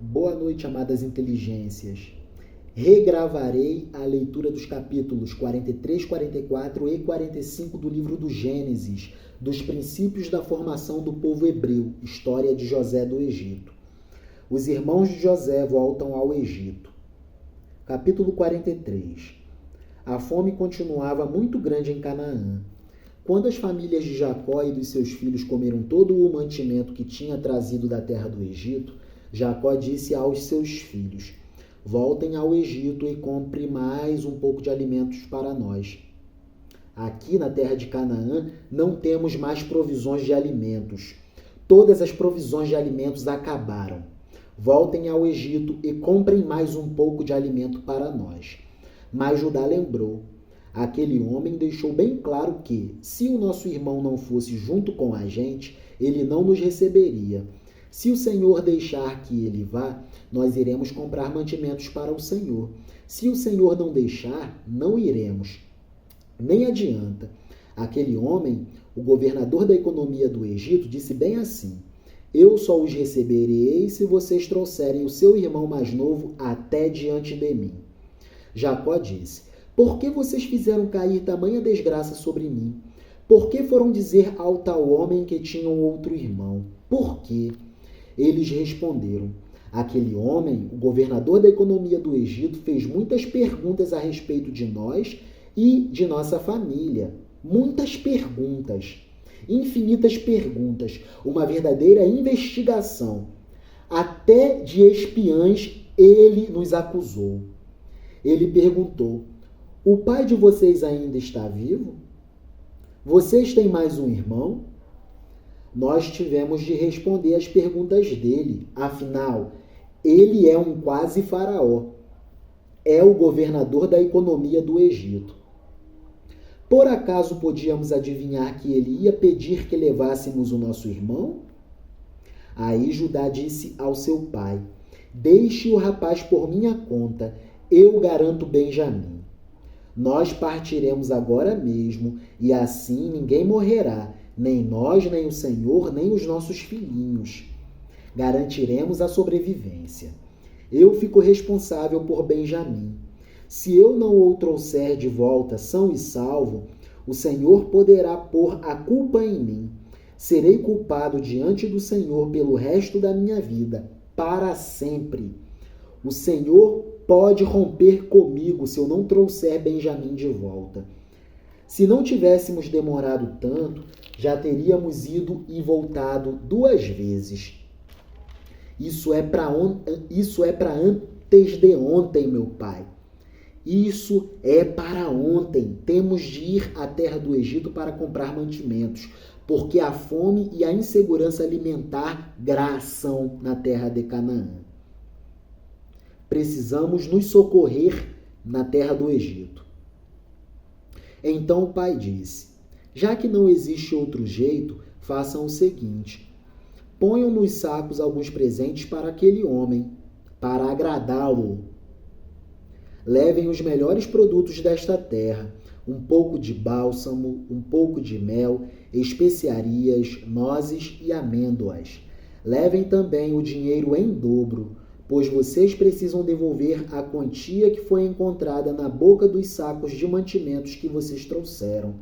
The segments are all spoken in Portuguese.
Boa noite, amadas inteligências. Regravarei a leitura dos capítulos 43, 44 e 45 do livro do Gênesis, dos princípios da formação do povo hebreu, história de José do Egito. Os irmãos de José voltam ao Egito. Capítulo 43. A fome continuava muito grande em Canaã. Quando as famílias de Jacó e dos seus filhos comeram todo o mantimento que tinha trazido da terra do Egito, Jacó disse aos seus filhos: voltem ao Egito e compre mais um pouco de alimentos para nós. Aqui na terra de Canaã não temos mais provisões de alimentos. Todas as provisões de alimentos acabaram. Voltem ao Egito e comprem mais um pouco de alimento para nós. Mas Judá lembrou: aquele homem deixou bem claro que, se o nosso irmão não fosse junto com a gente, ele não nos receberia. Se o Senhor deixar que ele vá, nós iremos comprar mantimentos para o Senhor. Se o Senhor não deixar, não iremos. Nem adianta. Aquele homem, o governador da economia do Egito, disse bem assim: eu só os receberei se vocês trouxerem o seu irmão mais novo até diante de mim. Jacó disse: por que vocês fizeram cair tamanha desgraça sobre mim? Por que foram dizer ao tal homem que tinham outro irmão? Por quê? Eles responderam: aquele homem, o governador da economia do Egito, fez muitas perguntas a respeito de nós e de nossa família. Muitas perguntas. Infinitas perguntas. Uma verdadeira investigação. Até de espiãs ele nos acusou. Ele perguntou: o pai de vocês ainda está vivo? Vocês têm mais um irmão? Nós tivemos de responder às perguntas dele. Afinal, ele é um quase faraó. É o governador da economia do Egito. Por acaso podíamos adivinhar que ele ia pedir que levássemos o nosso irmão? Aí Judá disse ao seu pai: deixe o rapaz por minha conta, eu garanto Benjamim. Nós partiremos agora mesmo, e assim ninguém morrerá, nem nós, nem o Senhor, nem os nossos filhinhos. Garantiremos a sobrevivência. Eu fico responsável por Benjamim. Se eu não o trouxer de volta são e salvo, o Senhor poderá pôr a culpa em mim. Serei culpado diante do Senhor pelo resto da minha vida, para sempre. O Senhor pode romper comigo se eu não trouxer Benjamim de volta. Se não tivéssemos demorado tanto, já teríamos ido e voltado 2 vezes. Isso é para antes de ontem, meu pai. Isso é para ontem. Temos de ir à terra do Egito para comprar mantimentos, porque a fome e a insegurança alimentar graçam na terra de Canaã. Precisamos nos socorrer na terra do Egito. Então o pai disse: já que não existe outro jeito, façam o seguinte: ponham nos sacos alguns presentes para aquele homem, para agradá-lo. Levem os melhores produtos desta terra, um pouco de bálsamo, um pouco de mel, especiarias, nozes e amêndoas. Levem também o dinheiro em dobro, pois vocês precisam devolver a quantia que foi encontrada na boca dos sacos de mantimentos que vocês trouxeram.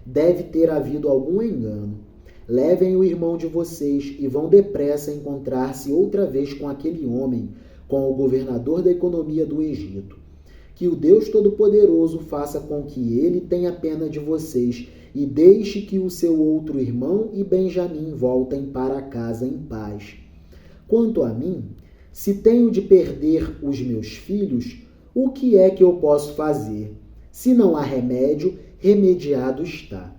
Deve ter havido algum engano. Levem o irmão de vocês e vão depressa encontrar-se outra vez com aquele homem, com o governador da economia do Egito. Que o Deus Todo-Poderoso faça com que ele tenha pena de vocês e deixe que o seu outro irmão e Benjamim voltem para casa em paz. Quanto a mim, se tenho de perder os meus filhos, o que é que eu posso fazer? Se não há remédio, remediado está.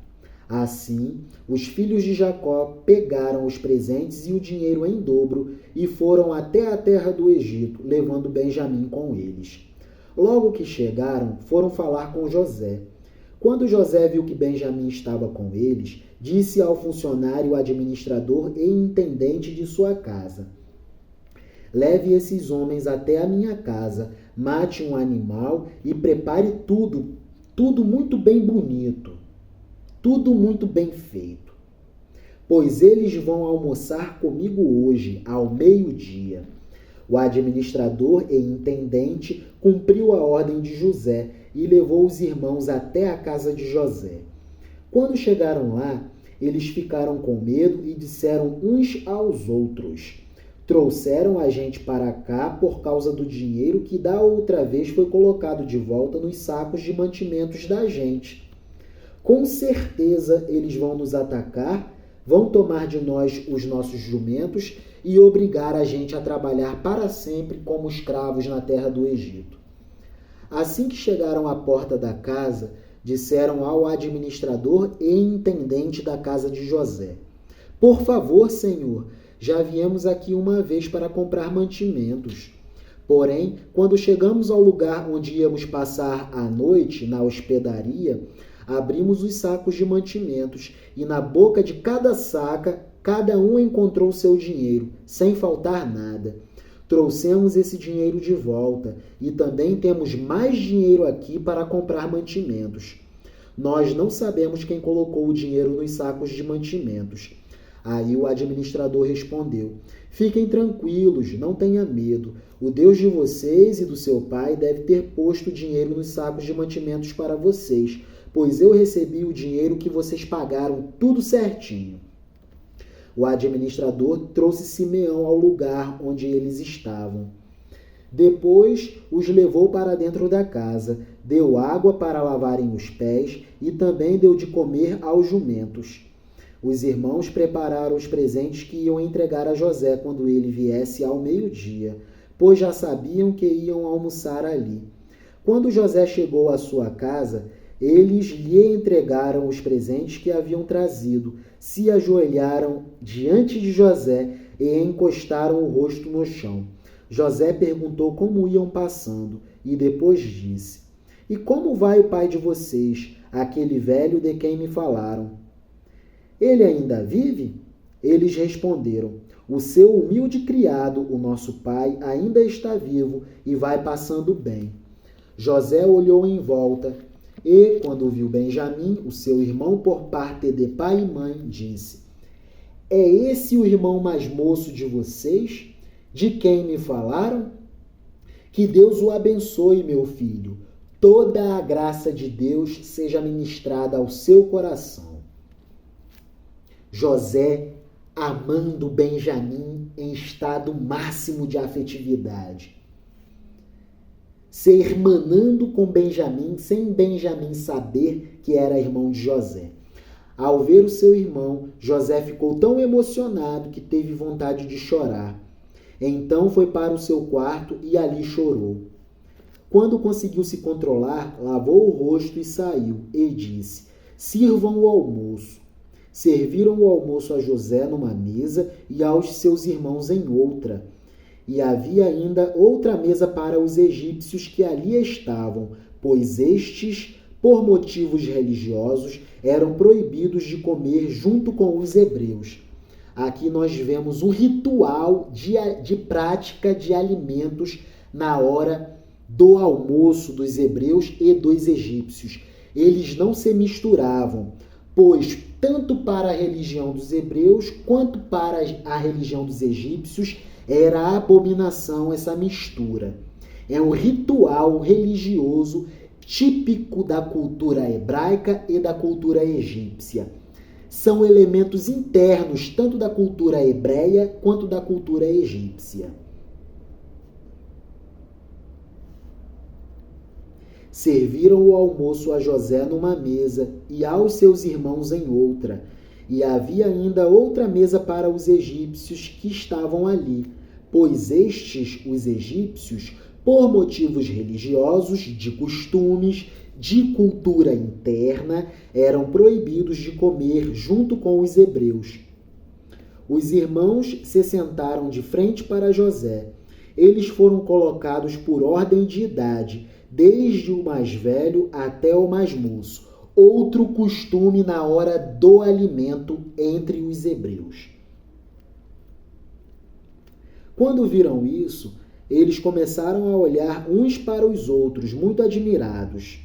Assim, os filhos de Jacó pegaram os presentes e o dinheiro em dobro e foram até a terra do Egito, levando Benjamim com eles. Logo que chegaram, foram falar com José. Quando José viu que Benjamim estava com eles, disse ao funcionário administrador e intendente de sua casa: leve esses homens até a minha casa, mate um animal e prepare tudo muito bem bonito, tudo muito bem feito. Pois eles vão almoçar comigo hoje, ao meio-dia. O administrador e intendente cumpriu a ordem de José e levou os irmãos até a casa de José. Quando chegaram lá, eles ficaram com medo e disseram uns aos outros: trouxeram a gente para cá por causa do dinheiro que da outra vez foi colocado de volta nos sacos de mantimentos da gente. Com certeza eles vão nos atacar, vão tomar de nós os nossos jumentos e obrigar a gente a trabalhar para sempre como escravos na terra do Egito. Assim que chegaram à porta da casa, disseram ao administrador e intendente da casa de José: por favor, senhor, já viemos aqui uma vez para comprar mantimentos. Porém, quando chegamos ao lugar onde íamos passar a noite, na hospedaria, abrimos os sacos de mantimentos e na boca de cada saca, cada um encontrou seu dinheiro, sem faltar nada. Trouxemos esse dinheiro de volta e também temos mais dinheiro aqui para comprar mantimentos. Nós não sabemos quem colocou o dinheiro nos sacos de mantimentos. Aí o administrador respondeu: fiquem tranquilos, não tenha medo. O Deus de vocês e do seu pai deve ter posto dinheiro nos sacos de mantimentos para vocês, pois eu recebi o dinheiro que vocês pagaram tudo certinho. O administrador trouxe Simeão ao lugar onde eles estavam. Depois os levou para dentro da casa, deu água para lavarem os pés e também deu de comer aos jumentos. Os irmãos prepararam os presentes que iam entregar a José quando ele viesse ao meio-dia, pois já sabiam que iam almoçar ali. Quando José chegou à sua casa, eles lhe entregaram os presentes que haviam trazido, se ajoelharam diante de José e encostaram o rosto no chão. José perguntou como iam passando e depois disse: e como vai o pai de vocês, aquele velho de quem me falaram? Ele ainda vive? Eles responderam: o seu humilde criado, o nosso pai, ainda está vivo e vai passando bem. José olhou em volta e, quando viu Benjamim, o seu irmão por parte de pai e mãe, disse: é esse o irmão mais moço de vocês, de quem me falaram? Que Deus o abençoe, meu filho. Toda a graça de Deus seja ministrada ao seu coração. José amando Benjamim em estado máximo de afetividade, se irmanando com Benjamim sem Benjamim saber que era irmão de José. Ao ver o seu irmão, José ficou tão emocionado que teve vontade de chorar. Então foi para o seu quarto e ali chorou. Quando conseguiu se controlar, lavou o rosto e saiu, e disse: sirvam o almoço. Serviram o almoço a José numa mesa e aos seus irmãos em outra. E havia ainda outra mesa para os egípcios que ali estavam, pois estes, por motivos religiosos, eram proibidos de comer junto com os hebreus. Aqui nós vemos um ritual de prática de alimentos na hora do almoço dos hebreus e dos egípcios. Eles não se misturavam, pois tanto para a religião dos hebreus quanto para a religião dos egípcios era abominação essa mistura. É um ritual religioso típico da cultura hebraica e da cultura egípcia. São elementos internos tanto da cultura hebreia quanto da cultura egípcia. Serviram o almoço a José numa mesa e aos seus irmãos em outra. E havia ainda outra mesa para os egípcios que estavam ali, pois estes, os egípcios, por motivos religiosos, de costumes, de cultura interna, eram proibidos de comer junto com os hebreus. Os irmãos se sentaram de frente para José. Eles foram colocados por ordem de idade, desde o mais velho até o mais moço, outro costume na hora do alimento entre os hebreus. Quando viram isso, eles começaram a olhar uns para os outros, muito admirados.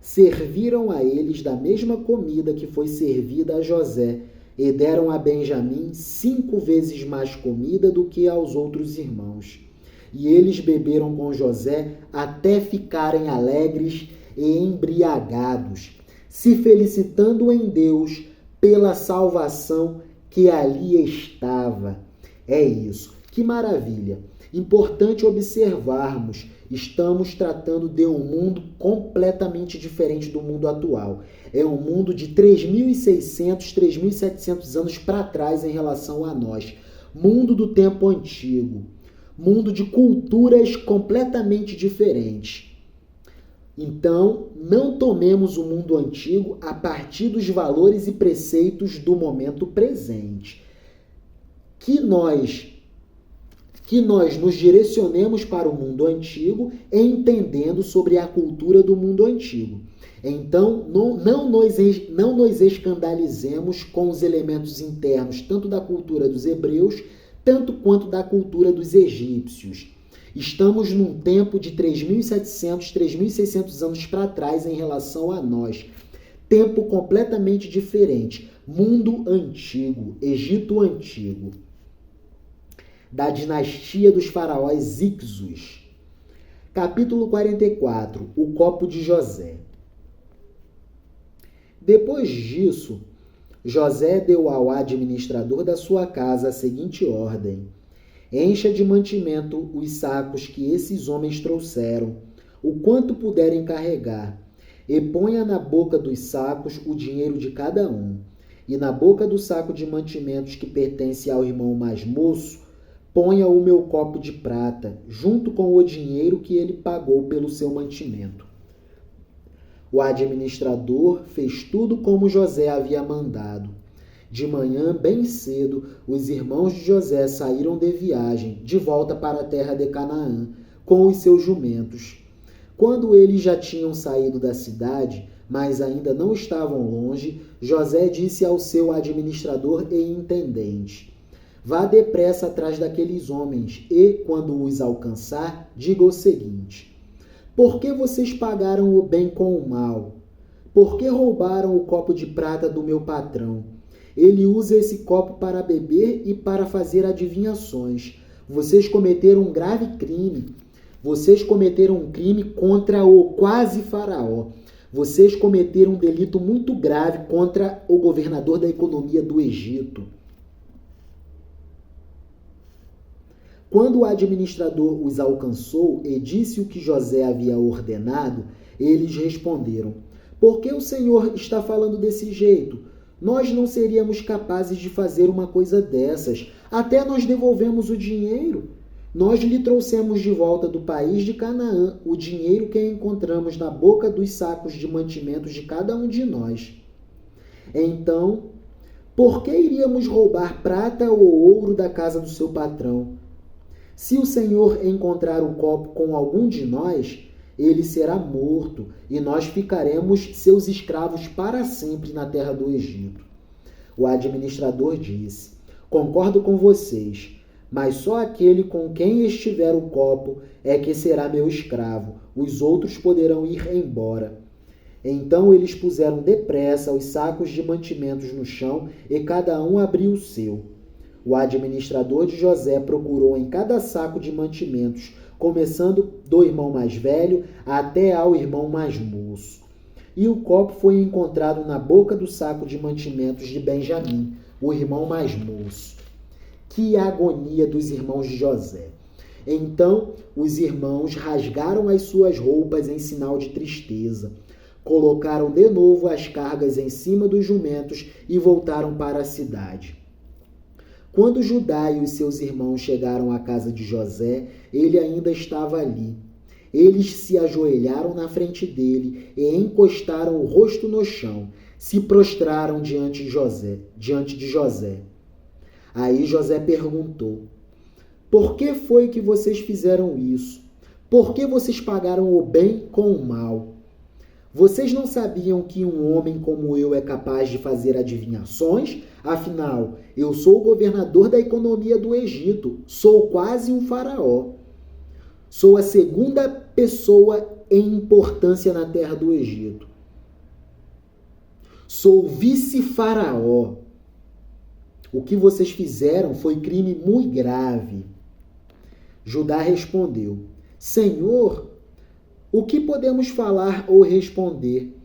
Serviram a eles da mesma comida que foi servida a José, e deram a Benjamim 5 vezes mais comida do que aos outros irmãos. e eles beberam com José até ficarem alegres e embriagados, se felicitando em Deus pela salvação que ali estava. É isso. Que maravilha! Importante observarmos, estamos tratando de um mundo completamente diferente do mundo atual. É um mundo de 3.600, 3.700 anos para trás em relação a nós. Mundo do tempo antigo. Mundo de culturas completamente diferentes. Então, não tomemos o mundo antigo a partir dos valores e preceitos do momento presente. Que nós nos direcionemos para o mundo antigo, entendendo sobre a cultura do mundo antigo. Então, não nos escandalizemos com os elementos internos, tanto da cultura dos hebreus, tanto quanto da cultura dos egípcios. Estamos num tempo de 3.700, 3.600 anos para trás em relação a nós. Tempo completamente diferente. Mundo antigo, Egito antigo. Da dinastia dos faraós Ixos. Capítulo 44. O copo de José. Depois disso, José deu ao administrador da sua casa a seguinte ordem: encha de mantimento os sacos que esses homens trouxeram, o quanto puderem carregar, e ponha na boca dos sacos o dinheiro de cada um, e na boca do saco de mantimentos que pertence ao irmão mais moço, ponha o meu copo de prata, junto com o dinheiro que ele pagou pelo seu mantimento. O administrador fez tudo como José havia mandado. De manhã, bem cedo, os irmãos de José saíram de viagem, de volta para a terra de Canaã, com os seus jumentos. Quando eles já tinham saído da cidade, mas ainda não estavam longe, José disse ao seu administrador e intendente: vá depressa atrás daqueles homens e, quando os alcançar, diga o seguinte: por que vocês pagaram o bem com o mal? Por que roubaram o copo de prata do meu patrão? Ele usa esse copo para beber e para fazer adivinhações. Vocês cometeram um grave crime. Vocês cometeram um crime contra o quase faraó. Vocês cometeram um delito muito grave contra o governador da economia do Egito. Quando o administrador os alcançou e disse o que José havia ordenado, eles responderam: por que o Senhor está falando desse jeito? Nós não seríamos capazes de fazer uma coisa dessas. Até nós devolvemos o dinheiro. Nós lhe trouxemos de volta do país de Canaã o dinheiro que encontramos na boca dos sacos de mantimentos de cada um de nós. Então, por que iríamos roubar prata ou ouro da casa do seu patrão? Se o Senhor encontrar o copo com algum de nós, ele será morto e nós ficaremos seus escravos para sempre na terra do Egito. O administrador disse: concordo com vocês, mas só aquele com quem estiver o copo é que será meu escravo. Os outros poderão ir embora. Então eles puseram depressa os sacos de mantimentos no chão e cada um abriu o seu. O administrador de José procurou em cada saco de mantimentos, começando do irmão mais velho até ao irmão mais moço. E o copo foi encontrado na boca do saco de mantimentos de Benjamim, o irmão mais moço. Que agonia dos irmãos de José! Então os irmãos rasgaram as suas roupas em sinal de tristeza, colocaram de novo as cargas em cima dos jumentos e voltaram para a cidade. Quando Judá e os seus irmãos chegaram à casa de José, ele ainda estava ali. Eles se ajoelharam na frente dele e encostaram o rosto no chão, se prostraram diante de José. Aí José perguntou: por que foi que vocês fizeram isso? Por que vocês pagaram o bem com o mal? Vocês não sabiam que um homem como eu é capaz de fazer adivinhações? Afinal, eu sou o governador da economia do Egito. Sou quase um faraó. Sou a segunda pessoa em importância na terra do Egito. Sou vice-faraó. O que vocês fizeram foi crime muito grave. Judá respondeu: Senhor, o que podemos falar ou responder?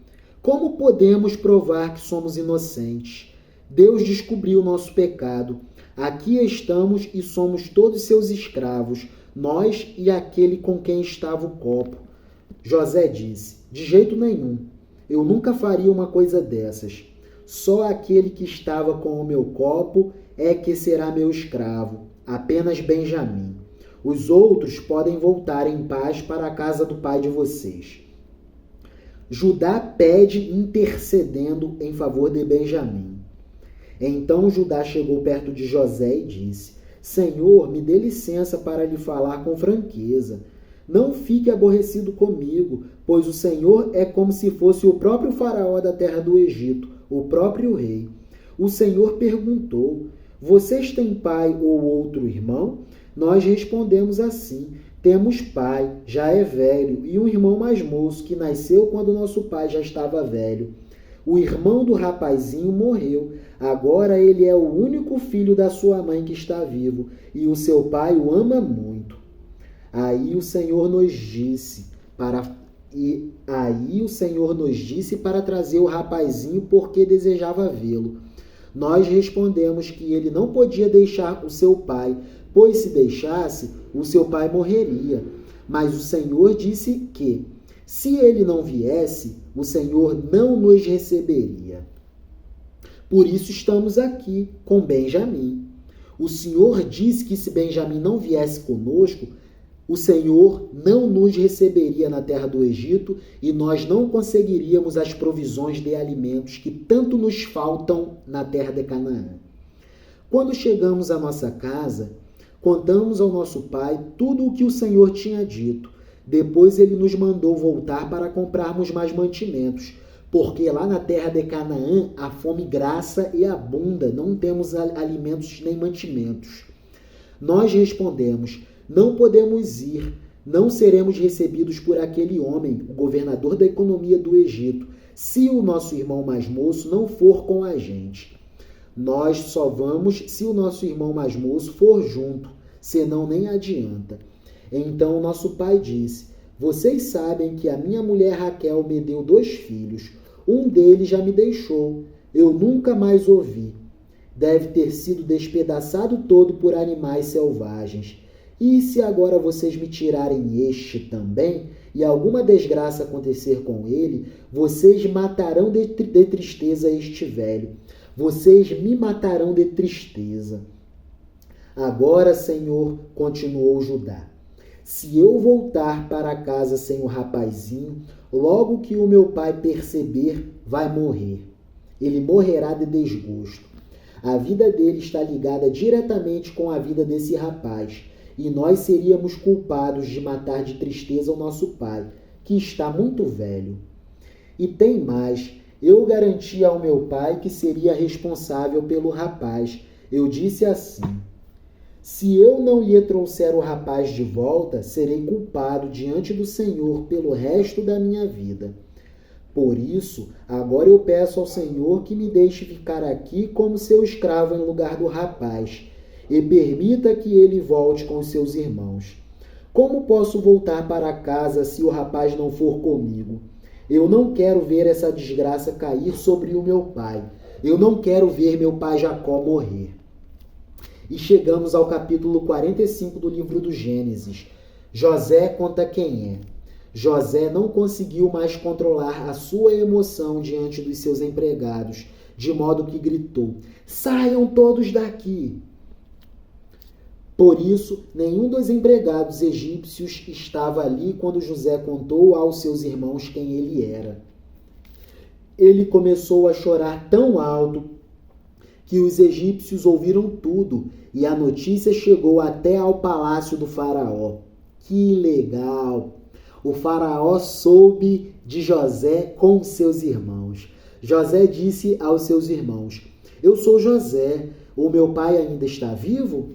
Como podemos provar que somos inocentes? Deus descobriu o nosso pecado. Aqui estamos e somos todos seus escravos, nós e aquele com quem estava o copo. José disse: De jeito nenhum. Eu nunca faria uma coisa dessas. Só aquele que estava com o meu copo é que será meu escravo, apenas Benjamim. Os outros podem voltar em paz para a casa do pai de vocês. Judá pede intercedendo em favor de Benjamim. Então Judá chegou perto de José e disse: Senhor, me dê licença para lhe falar com franqueza. Não fique aborrecido comigo, pois o Senhor é como se fosse o próprio faraó da terra do Egito, o próprio rei. O Senhor perguntou: Vocês têm pai ou outro irmão? Nós respondemos assim: Temos pai, já é velho, e um irmão mais moço que nasceu quando nosso pai já estava velho. O irmão do rapazinho morreu. Agora ele é o único filho da sua mãe que está vivo, e o seu pai o ama muito. Aí o Senhor nos disse para trazer o rapazinho porque desejava vê-lo. Nós respondemos que ele não podia deixar o seu pai, pois se deixasse, o seu pai morreria. Mas o Senhor disse que, se ele não viesse, o Senhor não nos receberia. Por isso estamos aqui com Benjamim. O Senhor disse que se Benjamim não viesse conosco, o Senhor não nos receberia na terra do Egito e nós não conseguiríamos as provisões de alimentos que tanto nos faltam na terra de Canaã. Quando chegamos à nossa casa, contamos ao nosso pai tudo o que o Senhor tinha dito. Depois ele nos mandou voltar para comprarmos mais mantimentos, porque lá na terra de Canaã a fome graça e abunda, não temos alimentos nem mantimentos. Nós respondemos: Não podemos ir, não seremos recebidos por aquele homem, o governador da economia do Egito, se o nosso irmão mais moço não for com a gente. Nós só vamos se o nosso irmão mais moço for junto, senão nem adianta. Então nosso pai disse: Vocês sabem que a minha mulher Raquel me deu 2 filhos. Um deles já me deixou. Eu nunca mais o vi. Deve ter sido despedaçado todo por animais selvagens. E se agora vocês me tirarem este também, e alguma desgraça acontecer com ele, vocês matarão de tristeza este velho. Vocês me matarão de tristeza. Agora, Senhor, continuou Judá, se eu voltar para casa sem o rapazinho, logo que o meu pai perceber, vai morrer. Ele morrerá de desgosto. A vida dele está ligada diretamente com a vida desse rapaz, e nós seríamos culpados de matar de tristeza o nosso pai, que está muito velho. E tem mais, eu garanti ao meu pai que seria responsável pelo rapaz. Eu disse assim: se eu não lhe trouxer o rapaz de volta, serei culpado diante do Senhor pelo resto da minha vida. Por isso, agora eu peço ao Senhor que me deixe ficar aqui como seu escravo em lugar do rapaz, e permita que ele volte com seus irmãos. Como posso voltar para casa se o rapaz não for comigo? Eu não quero ver essa desgraça cair sobre o meu pai. Eu não quero ver meu pai Jacó morrer. E chegamos ao capítulo 45 do livro do Gênesis. José conta quem é. José não conseguiu mais controlar a sua emoção diante dos seus empregados, de modo que gritou: saiam todos daqui! Por isso, nenhum dos empregados egípcios estava ali quando José contou aos seus irmãos quem ele era. Ele começou a chorar tão alto que os egípcios ouviram tudo e a notícia chegou até ao palácio do faraó. Que legal! O faraó soube de José com seus irmãos. José disse aos seus irmãos: eu sou José, o meu pai ainda está vivo?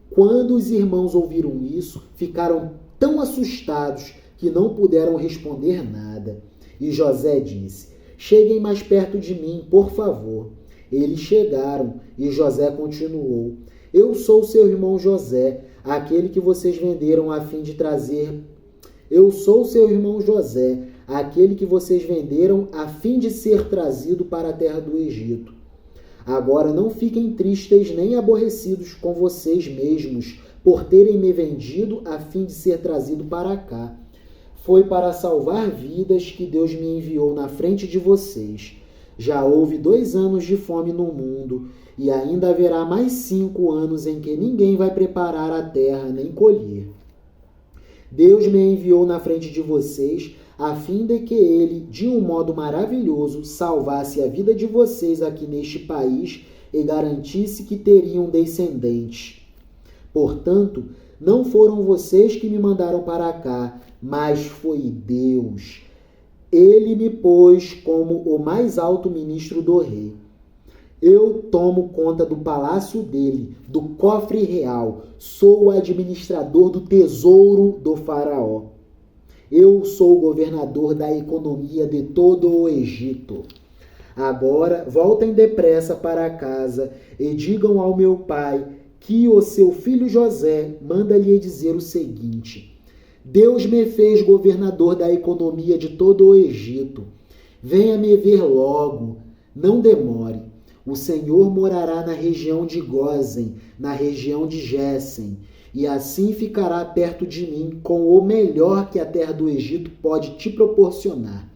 Quando os irmãos ouviram isso, ficaram tão assustados que não puderam responder nada. E José disse: cheguem mais perto de mim, por favor. Eles chegaram e José continuou: eu sou seu irmão José, aquele que vocês venderam a fim de trazer. Eu sou seu irmão José, aquele que vocês venderam a fim de ser trazido para a terra do Egito. Agora não fiquem tristes nem aborrecidos com vocês mesmos por terem me vendido a fim de ser trazido para cá. Foi para salvar vidas que Deus me enviou na frente de vocês. Já houve 2 anos de fome no mundo, e ainda haverá mais 5 anos em que ninguém vai preparar a terra nem colher. Deus me enviou na frente de vocês, a fim de que Ele, de um modo maravilhoso, salvasse a vida de vocês aqui neste país e garantisse que teriam descendentes. Portanto, não foram vocês que me mandaram para cá, mas foi Deus. Ele me pôs como o mais alto ministro do rei. Eu tomo conta do palácio dele, do cofre real. Sou o administrador do tesouro do faraó. Eu sou o governador da economia de todo o Egito. Agora voltem depressa para casa e digam ao meu pai que o seu filho José manda-lhe dizer o seguinte: Deus me fez governador da economia de todo o Egito. Venha me ver logo, não demore. O Senhor morará na região de Gósen, na região de Gésen, e assim ficará perto de mim com o melhor que a terra do Egito pode te proporcionar.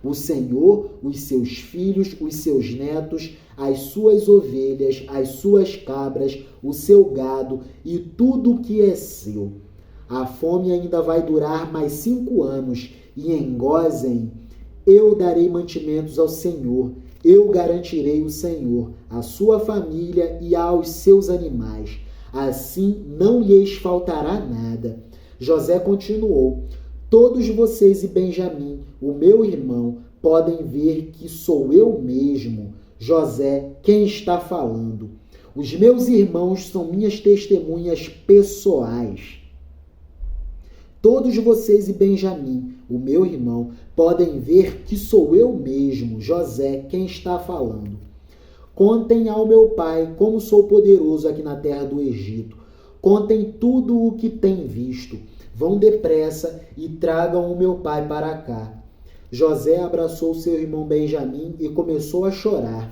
O Senhor, os seus filhos, os seus netos, as suas ovelhas, as suas cabras, o seu gado e tudo o que é seu. A fome ainda vai durar mais 5 anos, e em Gósen eu darei mantimentos ao Senhor. Eu garantirei o Senhor, a sua família e aos seus animais. Assim não lhes faltará nada. José continuou: Todos vocês e Benjamim, o meu irmão, podem ver que sou eu mesmo, José, quem está falando. Os meus irmãos são minhas testemunhas pessoais. Todos vocês e Benjamim, o meu irmão, podem ver que sou eu mesmo, José, quem está falando. Contem ao meu pai como sou poderoso aqui na terra do Egito. Contem tudo o que têm visto. Vão depressa e tragam o meu pai para cá. José abraçou seu irmão Benjamim e começou a chorar.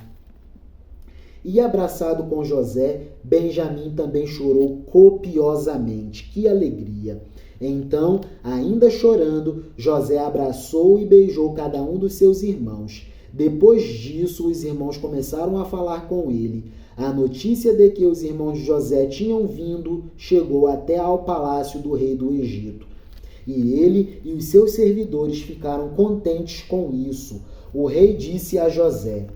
E abraçado com José, Benjamim também chorou copiosamente. Que alegria! Então, ainda chorando, José abraçou e beijou cada um dos seus irmãos. Depois disso, os irmãos começaram a falar com ele. A notícia de que os irmãos de José tinham vindo chegou até ao palácio do rei do Egito. E ele e os seus servidores ficaram contentes com isso. O rei disse a José: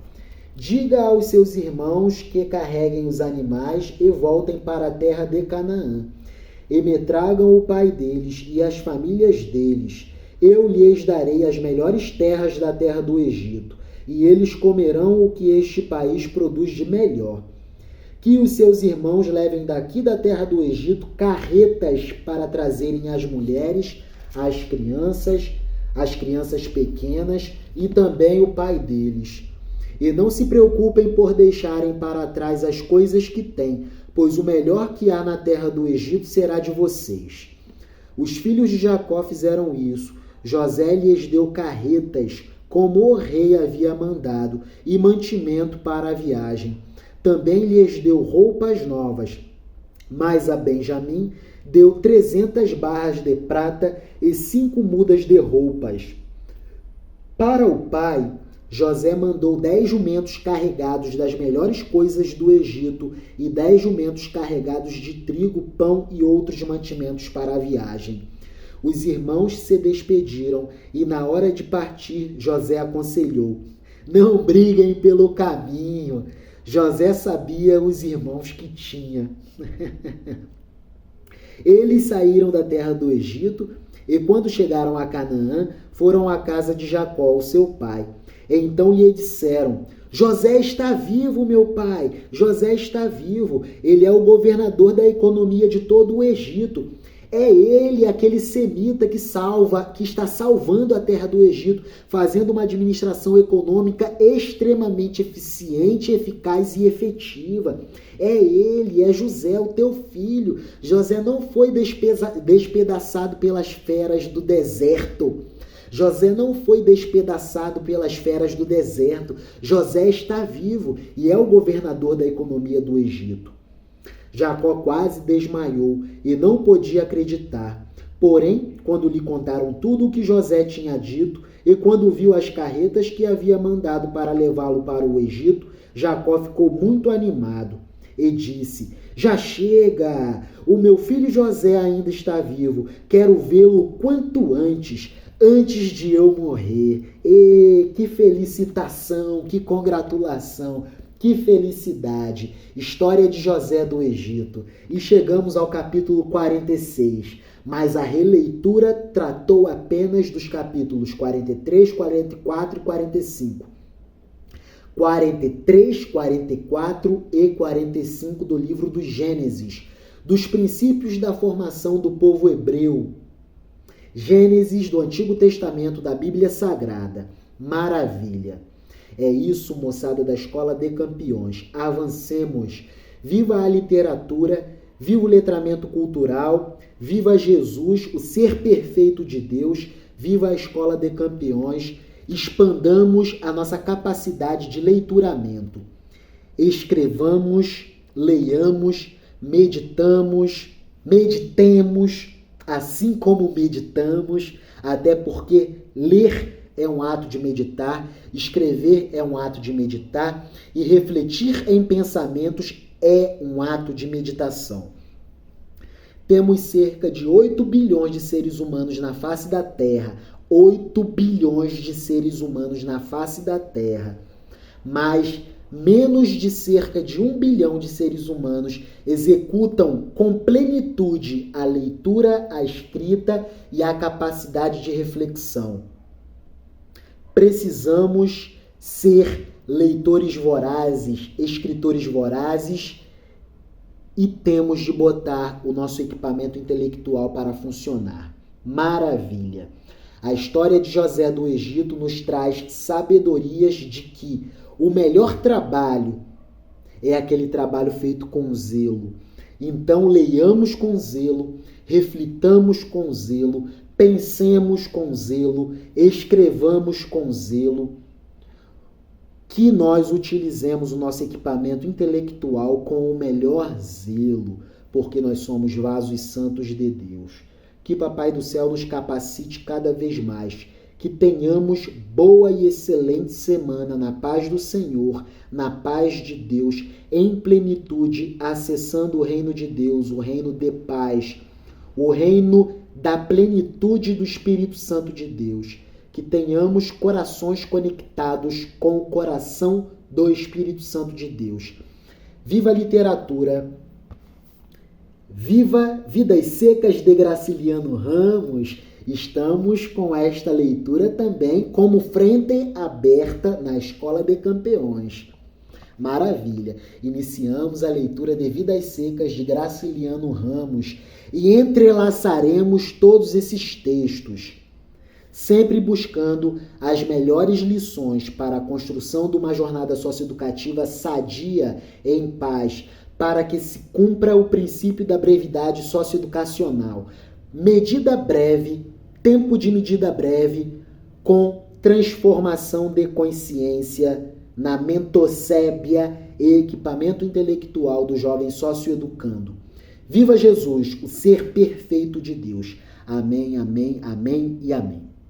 Diga aos seus irmãos que carreguem os animais e voltem para a terra de Canaã. E me tragam o pai deles e as famílias deles. Eu lhes darei as melhores terras da terra do Egito, e eles comerão o que este país produz de melhor. Que os seus irmãos levem daqui da terra do Egito carretas para trazerem as mulheres, as crianças pequenas e também o pai deles. E não se preocupem por deixarem para trás as coisas que têm, pois o melhor que há na terra do Egito será de vocês. Os filhos de Jacó fizeram isso. José lhes deu carretas, como o rei havia mandado, e mantimento para a viagem. Também lhes deu roupas novas. Mas a Benjamim deu 300 barras de prata e 5 mudas de roupas. Para o pai, José mandou 10 jumentos carregados das melhores coisas do Egito e 10 jumentos carregados de trigo, pão e outros mantimentos para a viagem. Os irmãos se despediram e, na hora de partir, José aconselhou: Não briguem pelo caminho. José sabia os irmãos que tinha. Eles saíram da terra do Egito e, quando chegaram a Canaã, foram à casa de Jacó, seu pai. Então lhe disseram: José está vivo, meu pai. José está vivo. Ele é o governador da economia de todo o Egito. É ele, aquele semita que está salvando a terra do Egito, fazendo uma administração econômica extremamente eficiente, eficaz e efetiva. É ele, é José, o teu filho. José não foi despedaçado pelas feras do deserto. José não foi despedaçado pelas feras do deserto. José está vivo e é o governador da economia do Egito. Jacó quase desmaiou e não podia acreditar. Porém, quando lhe contaram tudo o que José tinha dito e quando viu as carretas que havia mandado para levá-lo para o Egito, Jacó ficou muito animado e disse: já chega! O meu filho José ainda está vivo. Quero vê-lo quanto antes de eu morrer. E que felicitação, que congratulação! Que felicidade! História de José do Egito. E chegamos ao capítulo 46. Mas a releitura tratou apenas dos capítulos 43, 44 e 45. 43, 44 e 45 do livro do Gênesis. Dos princípios da formação do povo hebreu. Gênesis do Antigo Testamento da Bíblia Sagrada. Maravilha! É isso, moçada da Escola de Campeões. Avancemos. Viva a literatura, viva o letramento cultural, viva Jesus, o ser perfeito de Deus, viva a Escola de Campeões. Expandamos a nossa capacidade de leituramento. Escrevamos, leiamos, meditemos, assim como meditamos, até porque ler é um ato de meditar, escrever é um ato de meditar e refletir em pensamentos é um ato de meditação. Temos cerca de 8 bilhões de seres humanos na face da Terra. 8 bilhões de seres humanos na face da Terra. Mas menos de cerca de 1 bilhão de seres humanos executam com plenitude a leitura, a escrita e a capacidade de reflexão. Precisamos ser leitores vorazes, escritores vorazes e temos de botar o nosso equipamento intelectual para funcionar. Maravilha! A história de José do Egito nos traz sabedorias de que o melhor trabalho é aquele trabalho feito com zelo. Então, leiamos com zelo, reflitamos com zelo, pensemos com zelo, escrevamos com zelo, que nós utilizemos o nosso equipamento intelectual com o melhor zelo, porque nós somos vasos santos de Deus. Que Papai do Céu nos capacite cada vez mais, que tenhamos boa e excelente semana na paz do Senhor, na paz de Deus, em plenitude, acessando o reino de Deus, o reino de paz, o reino da plenitude do Espírito Santo de Deus. Que tenhamos corações conectados com o coração do Espírito Santo de Deus. Viva a literatura! Viva Vidas Secas de Graciliano Ramos! Estamos com esta leitura também como frente aberta na Escola de Campeões. Maravilha! Iniciamos a leitura de Vidas Secas de Graciliano Ramos e entrelaçaremos todos esses textos, sempre buscando as melhores lições para a construção de uma jornada socioeducativa sadia e em paz, para que se cumpra o princípio da brevidade socioeducacional. Medida breve, tempo de medida breve, com transformação de consciência na mentocébia e equipamento intelectual do jovem socioeducando. Viva Jesus, o ser perfeito de Deus. Amém, amém, amém e amém.